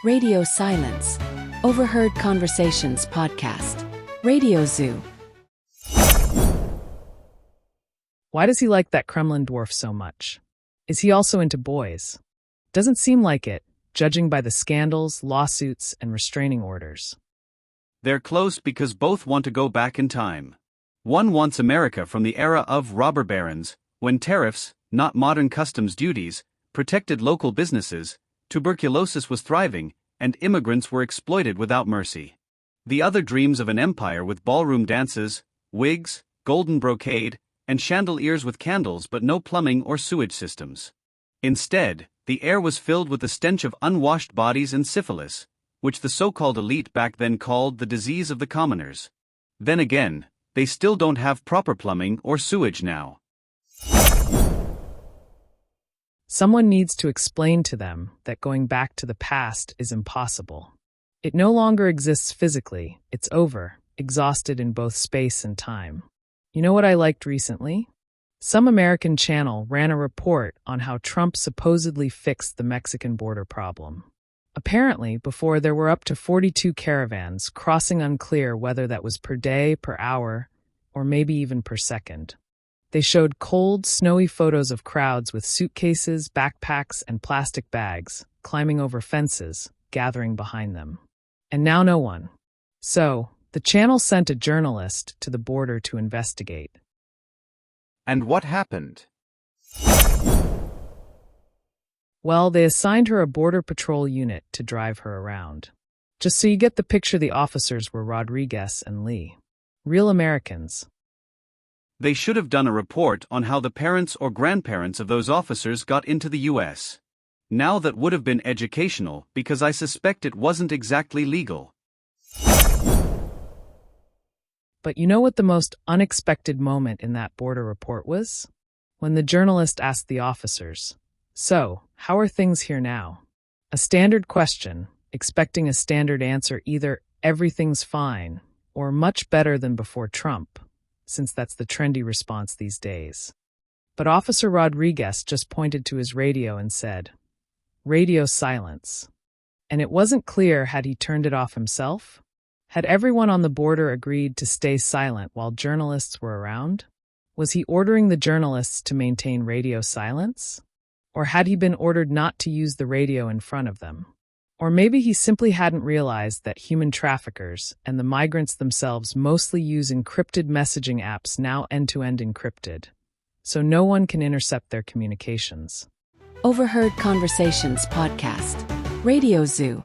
Radio Silence. Overheard Conversations podcast. Radio Zoo. Why does he like that Kremlin dwarf so much? Is he also into boys? Doesn't seem like it, judging by the scandals, lawsuits, and restraining orders. They're close because both want to go back in time. One wants America from the era of robber barons, when tariffs, not modern customs duties, protected local businesses, tuberculosis was thriving, and immigrants were exploited without mercy. The other dreams of an empire with ballroom dances, wigs, golden brocade, and chandeliers with candles but no plumbing or sewage systems. Instead, the air was filled with the stench of unwashed bodies and syphilis, which the so-called elite back then called the disease of the commoners. Then again, they still don't have proper plumbing or sewage now. Someone needs to explain to them that going back to the past is impossible. It no longer exists physically, it's over, exhausted in both space and time. You know what I liked recently? Some American channel ran a report on how Trump supposedly fixed the Mexican border problem. Apparently, before there were up to 42 caravans crossing, unclear whether that was per day, per hour, or maybe even per second. They showed cold, snowy photos of crowds with suitcases, backpacks, and plastic bags, climbing over fences, gathering behind them. And now no one. So, the channel sent a journalist to the border to investigate. And what happened? Well, they assigned her a border patrol unit to drive her around. Just so you get the picture, the officers were Rodriguez and Lee. Real Americans. They should have done a report on how the parents or grandparents of those officers got into the U.S. Now that would have been educational because I suspect it wasn't exactly legal. But you know what the most unexpected moment in that border report was? When the journalist asked the officers, "So, how are things here now?" A standard question, expecting a standard answer, either "everything's fine" or "much better than before Trump," since that's the trendy response these days. But Officer Rodriguez just pointed to his radio and said, "Radio silence." And it wasn't clear, had he turned it off himself? Had everyone on the border agreed to stay silent while journalists were around? Was he ordering the journalists to maintain radio silence? Or had he been ordered not to use the radio in front of them? Or maybe he simply hadn't realized that human traffickers and the migrants themselves mostly use encrypted messaging apps, now end-to-end encrypted, so no one can intercept their communications. Overheard Conversations podcast. Radio Zoo.